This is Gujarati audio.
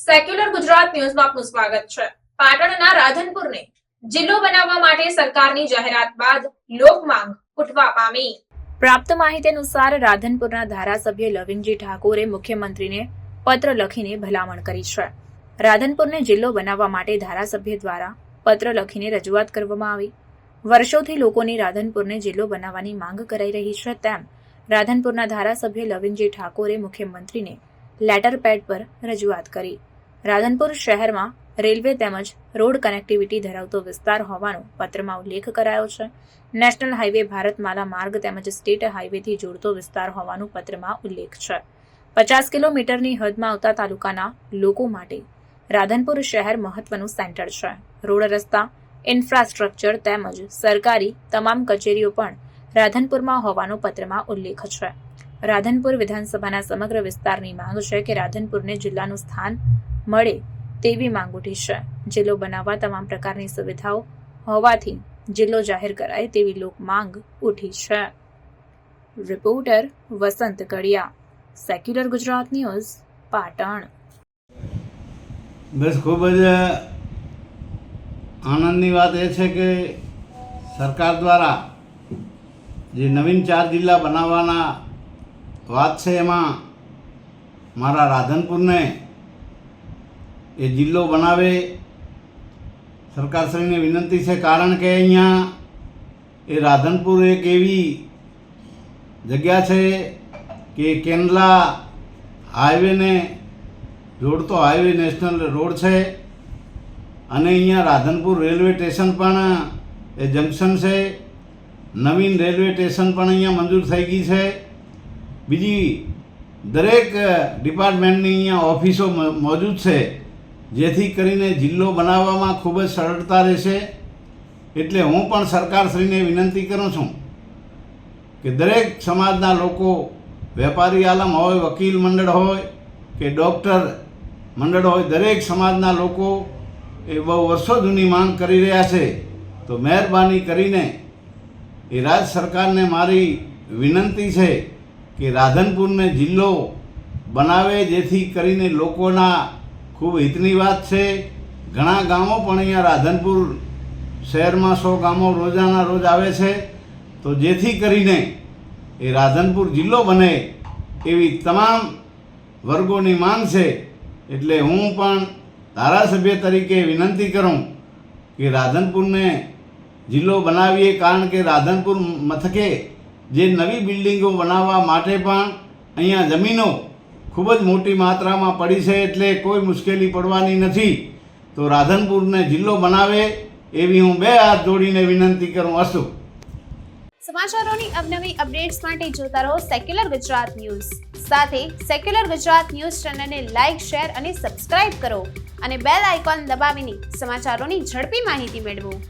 સેક્યુલર ગુજરાત ન્યૂઝમાં આપનું સ્વાગત છે। પાટણના રાધનપુરને જિલ્લો બનાવવા માટે સરકારની જાહેરાત બાદ લોકમાંગ ઉઠવા પામી। પ્રાપ્ત માહિતી અનુસાર રાધનપુરના ધારાસભ્ય લવિંગજી ઠાકોરે મુખ્યમંત્રીને પત્ર લખીને ભલામણ કરી છે। રાધનપુરને જિલ્લો બનાવવા માટે ધારાસભ્ય દ્વારા પત્ર લખીને રજૂઆત કરવામાં આવી। વર્ષોથી લોકોની રાધનપુરને જિલ્લો બનાવવાની માંગ કરાઈ રહી છે, તેમ રાધનપુરના ધારાસભ્ય લવિંગજી ઠાકોરે મુખ્યમંત્રીને લેટર પેડ પર રજૂઆત કરી। રાધનપુર શહેરમાં રેલવે તેમજ રોડ કનેક્ટિવિટી ધરાવતો વિસ્તાર હોવાનો પત્રમાં ઉલ્લેખ કરાયો છે। નેશનલ હાઈવે ભારતમાલા માર્ગ તેમજ સ્ટેટ હાઈવેથી જોડતો વિસ્તાર હોવાનું પત્રમાં ઉલ્લેખ છે। 50 કિલોમીટરની હદમાં આવતા તાલુકાના લોકો માટે રાધનપુર શહેર મહત્વનું સેન્ટર છે। રોડ રસ્તા, ઇન્ફ્રાસ્ટ્રક્ચર તેમજ સરકારી તમામ કચેરીઓ પણ રાધનપુરમાં હોવાનો પત્રમાં ઉલ્લેખ છે। રાધનપુર વિધાનસભાના સમગ્ર વિસ્તારની માંગ છે કે રાધનપુરને જિલ્લાનું સ્થાન મળે તેવી માંગ ઉઠી છે। જિલ્લો બનાવવા તમામ પ્રકારની સુવિધાઓ હોવાથી જિલ્લો જાહેર કરાય તેવી લોક માંગ ઉઠી છે। રિપોર્ટર વસંત કડિયા, સેક્યુલર ગુજરાત ન્યૂઝ, પાટણ। બસ ખૂબ જ આનંદની વાત એ છે કે સરકાર દ્વારા જે નવીન 4 જિલ્લા બનાવવાના વાત છે એમાં મારા રાધનપુરને એ જિલ્લો બનાવે સરકારશ્રીને વિનંતી છે। કારણ કે અહીંયા એ રાધનપુર એક એવી જગ્યા છે કે કેન્દ્લા હાઈવેને જોડતો હાઈવે નેશનલ રોડ છે અને અહીંયા રાધનપુર રેલવે સ્ટેશન પણ એ જંકશન છે। નવીન રેલવે સ્ટેશન પણ અહીંયા મંજૂર થઈ ગઈ છે। બીજી દરેક ડિપાર્ટમેન્ટની અહીંયા ઓફિસો મોજૂદ છે, જેથી કરીને જિલ્લો બનાવવામાં ખૂબ જ સરળતા રહેશે। એટલે હું પણ સરકારશ્રીને વિનંતી કરું છું કે દરેક સમાજના લોકો, વેપારી આલમ હોય, વકીલ મંડળ હોય કે ડૉક્ટર મંડળ હોય, દરેક સમાજના લોકો એ બહુ વર્ષો જૂની માંગ કરી રહ્યા છે। તો મહેરબાની કરીને એ રાજ્ય સરકારને મારી વિનંતી છે કે રાધનપુરને જિલ્લો બનાવે, જેથી કરીને લોકોના ખૂબ હિતની વાત છે। ઘણા ગામો પણ અહીંયા રાધનપુર શહેરમાં 100 ગામો રોજાના રોજ આવે છે। તો જેથી કરીને એ રાધનપુર જિલ્લો બને એવી તમામ વર્ગોની માંગ છે। એટલે હું પણ ધારાસભ્ય તરીકે વિનંતી કરું કે રાધનપુરને જિલ્લો બનાવીએ। કારણ કે રાધનપુર મથકે જે નવી બિલ્ડિંગો બનાવવા માટે પણ અહીંયા જમીનો ખૂબ જ મોટી માત્રામાં પડી છે, એટલે કોઈ મુશ્કેલી પડવાની નથી। તો રાધનપુરને જિલ્લો બનાવે એવી હું 2 હાથ જોડીને વિનંતી કરું। અસ્તુ। સમાચારોની અવનવી અપડેટ્સ માટે જોતા રહો સેક્યુલર ગુજરાત ન્યૂઝ। સાથે સેક્યુલર ગુજરાત ન્યૂઝ ચેનલને લાઇક, શેર અને સબસ્ક્રાઇબ કરો અને બેલ આઇકોન દબાવીને સમાચારોની ઝડપી માહિતી મેળવો।